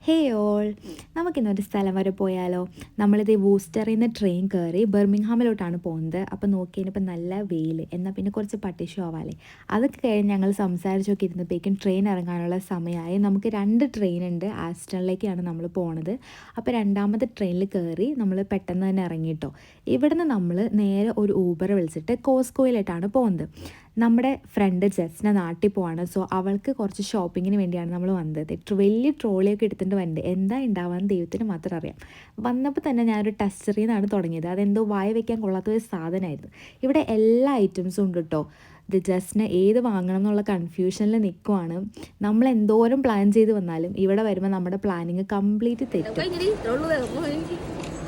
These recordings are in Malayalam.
ഹേ ഓൾ, നമുക്കിന്നൊരു സ്ഥലം വരെ പോയാലോ? നമ്മളിത് വൂസ്റ്ററിൽ നിന്ന് ട്രെയിൻ കയറി ബർമിംഗ്ഹാമിലോട്ടാണ് പോകുന്നത്. അപ്പോൾ നോക്കിയതിനിപ്പോൾ നല്ല വെയിൽ, എന്നാൽ പിന്നെ കുറച്ച് പട്ടി ഷോ ആവാല്ലേ. അതൊക്കെ കഴിഞ്ഞ് ഞങ്ങൾ സംസാരിച്ചൊക്കെ ഇരുന്നപ്പോഴേക്കും ട്രെയിൻ ഇറങ്ങാനുള്ള സമയമായി. നമുക്ക് 2 ട്രെയിൻ ഉണ്ട്, ആസ്റ്റണിലേക്കാണ് നമ്മൾ പോണത്. അപ്പോൾ രണ്ടാമത്തെ ട്രെയിനിൽ കയറി നമ്മൾ പെട്ടെന്ന് തന്നെ ഇറങ്ങിയിട്ടോ. ഇവിടുന്ന് നമ്മൾ നേരെ ഒരു ഊബർ വിളിച്ചിട്ട് കോസ്കോയിലായിട്ടാണ് പോകുന്നത്. നമ്മുടെ ഫ്രണ്ട് ജസ്റ്റിനെ നാട്ടിൽ പോവാണ്. സോ അവൾക്ക് കുറച്ച് ഷോപ്പിങ്ങിന് വേണ്ടിയാണ് നമ്മൾ വന്നത്. വലിയ ട്രോളിയൊക്കെ എടുത്തിട്ട് വന്നത്, എന്താ ഉണ്ടാവാന്ന് ദൈവത്തിന് മാത്രം അറിയാം. വന്നപ്പോൾ തന്നെ ഞാനൊരു ടെസ്റ്ററിൽ നിന്നാണ് തുടങ്ങിയത്. അതെന്തോ വായ വയ്ക്കാൻ കൊള്ളാത്ത ഒരു സാധനമായിരുന്നു. ഇവിടെ എല്ലാ ഐറ്റംസും ഉണ്ട് കേട്ടോ. ഇത് ജസ്റ്റിന് ഏത് വാങ്ങണം എന്നുള്ള കൺഫ്യൂഷനിൽ നിൽക്കുവാണ്. നമ്മൾ എന്തോരം പ്ലാൻ ചെയ്ത് വന്നാലും ഇവിടെ വരുമ്പോൾ നമ്മുടെ പ്ലാനിങ് കംപ്ലീറ്റ് തെറ്റും.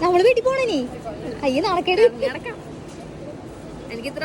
നമ്മൾ വീട്ടിൽ പോണേ അയ്യ നടക്കേണ്ടി എനിക്ക് ഇത്ര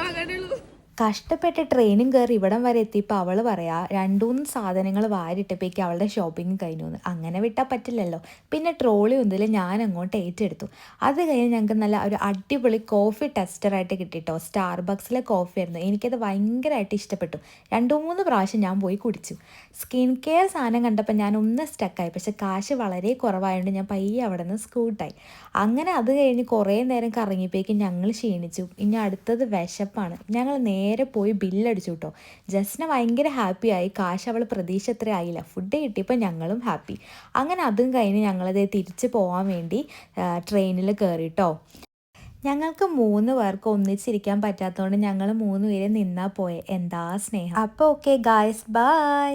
കഷ്ടപ്പെട്ട് ട്രെയിനും കയറി ഇവിടം വരെ എത്തിയപ്പോൾ അവൾ പറയാ 2-3 സാധനങ്ങൾ വാരിട്ടപ്പോഴേക്ക് അവളുടെ ഷോപ്പിംഗ് കഴിഞ്ഞു എന്ന്. അങ്ങനെ വിട്ടാൽ പറ്റില്ലല്ലോ. പിന്നെ ട്രോളി ഒന്നിൽ ഞാൻ അങ്ങോട്ട് ഏറ്റെടുത്തു. അത് കഴിഞ്ഞ് ഞങ്ങൾക്ക് നല്ല ഒരു അടിപൊളി കോഫി ടെസ്റ്ററായിട്ട് കിട്ടിട്ടോ. സ്റ്റാർബക്സിലെ കോഫി ആയിരുന്നു. എനിക്കത് ഭയങ്കരമായിട്ട് ഇഷ്ടപ്പെട്ടു. 2-3 പ്രാവശ്യം ഞാൻ പോയി കുടിച്ചു. സ്കിൻ കെയർ സാധനം കണ്ടപ്പോൾ ഞാൻ ഒന്ന് സ്റ്റക്കായി. പക്ഷേ കാശ് വളരെ കുറവായതുകൊണ്ട് ഞാൻ പയ്യെ അവിടെ നിന്ന് സ്കൂട്ടായി. അങ്ങനെ അത് കഴിഞ്ഞ് കുറേ നേരം കറങ്ങിയപ്പോഴേക്കും ഞങ്ങൾ ക്ഷീണിച്ചു. ഇനി അടുത്തത് വിശപ്പാണ്. ഞങ്ങൾ നേരെ പോയി ബില്ലടിച്ചു കേട്ടോ. ജസ്റ്റിനെ ഭയങ്കര ഹാപ്പിയായി. കാശ് അവൾ പ്രതീക്ഷ അത്ര ആയില്ല. ഫുഡ് കിട്ടിയപ്പോൾ ഞങ്ങളും ഹാപ്പി. അങ്ങനെ അതും കഴിഞ്ഞ് ഞങ്ങളത് തിരിച്ച് പോകാൻ വേണ്ടി ട്രെയിനിൽ കയറിട്ടോ. ഞങ്ങൾക്ക് 3 പേർക്ക് ഒന്നിച്ചിരിക്കാൻ പറ്റാത്തതുകൊണ്ട് ഞങ്ങൾ 3 പേര് നിന്നാ പോയെ. എന്താ സ്നേഹം. അപ്പോൾ ഓക്കെ ഗായ്സ്, ബൈ.